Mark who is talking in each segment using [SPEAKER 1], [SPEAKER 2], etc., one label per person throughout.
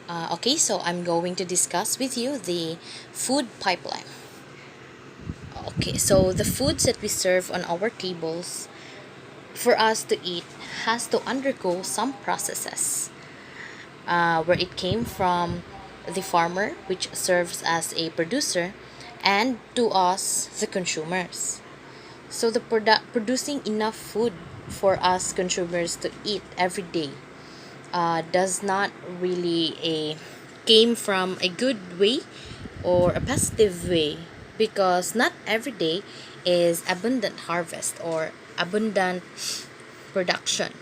[SPEAKER 1] Okay, so I'm going to discuss with you the food pipeline. Okay, so the foods that we serve on our tables for us to eat has to undergo some processes where it came from the farmer, which serves as a producer, and to us, the consumers. So the producing enough food for us consumers to eat every day does not really came from a good way or a positive way, because not every day is abundant harvest or abundant production.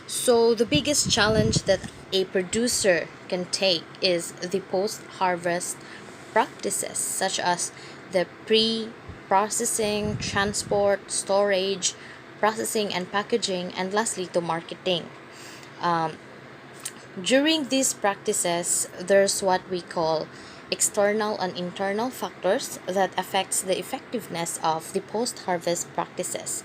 [SPEAKER 1] So the biggest challenge that a producer can take is the post harvest practices, such as the pre processing, transport, storage, processing and packaging, and lastly to marketing. During these practices, there's what we call external and internal factors that affects the effectiveness of the post-harvest practices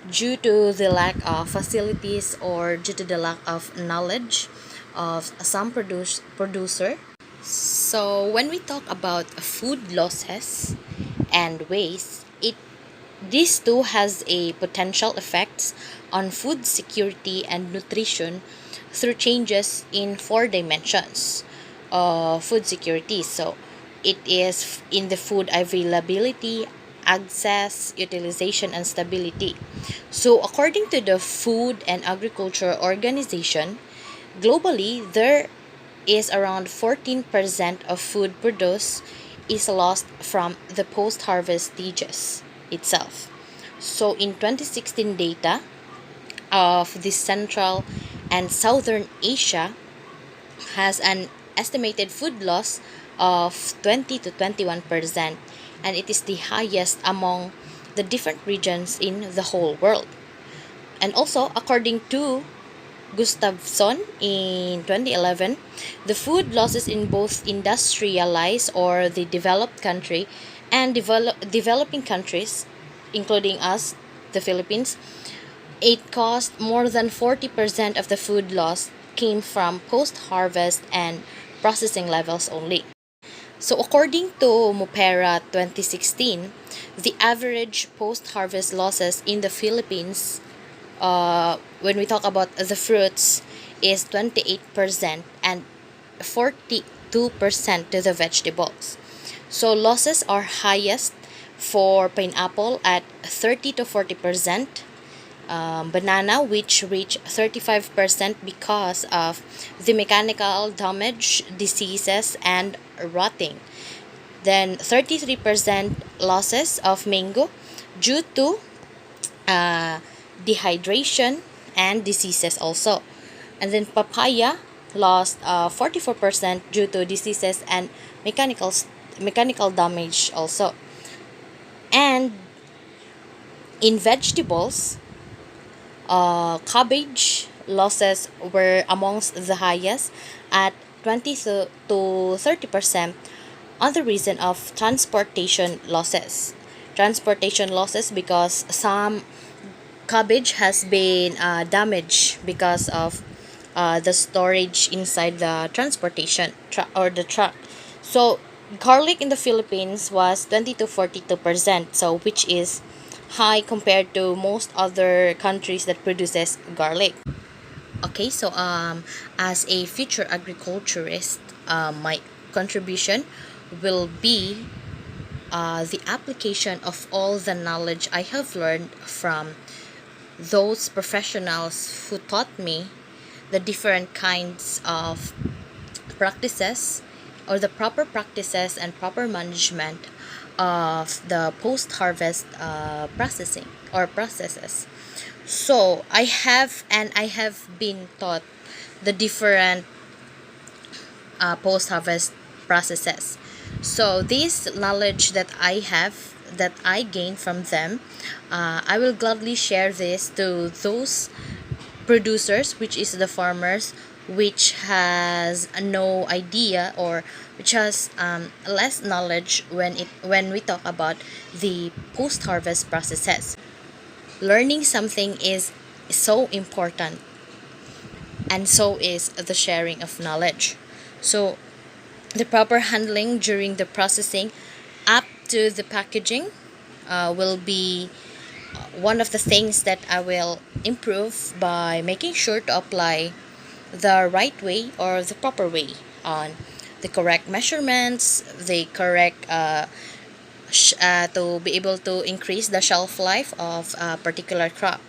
[SPEAKER 1] due to the lack of facilities or due to the lack of knowledge of some producer. So when we talk about food losses and waste, it this too has a potential effects on food security and nutrition through changes in four dimensions of food security. So it is in the food availability, access, utilization, and stability. So according to the Food and Agriculture Organization, globally there is around 14% of food produced is lost from the post-harvest stages itself. So in 2016 data of the Central and Southern Asia has an estimated food loss of 20 to 21%, and it is the highest among the different regions in the whole world. And also according to Gustafsson in 2011, the food losses in both industrialized or the developed country and developing countries, including us, the Philippines, it cost more than 40% of the food loss came from post-harvest and processing levels only. So according to Mupera 2016, the average post-harvest losses in the Philippines when we talk about the fruits is 28% and 42% to the vegetables. So losses are highest for pineapple at 30 to 40%, banana which reach 35% because of the mechanical damage, diseases, and rotting. Then 33% losses of mango due to uh, dehydration and diseases also. And then papaya lost 44% due to diseases and mechanical damage also. And in vegetables, cabbage losses were amongst the highest at 20 to 30% on the reason of transportation losses. Transportation losses because some cabbage has been damaged because of the storage inside the transportation or the truck. So garlic in the Philippines was 20 to 42%, so which is high compared to most other countries that produces garlic. Okay, so as a future agriculturist, my contribution will be the application of all the knowledge I have learned from those professionals who taught me the different kinds of practices or the proper practices and proper management of the post-harvest processing or processes. So I have been taught the different post-harvest processes. So this knowledge that I gain from them, I will gladly share this to those producers, which is the farmers, which has no idea or which has less knowledge when we talk about the post harvest processes. Learning something is so important and so is the sharing of knowledge. So the proper handling during the processing up to the packaging will be one of the things that I will improve by making sure to apply the right way or the proper way on the correct measurements, the correct to be able to increase the shelf life of a particular crop.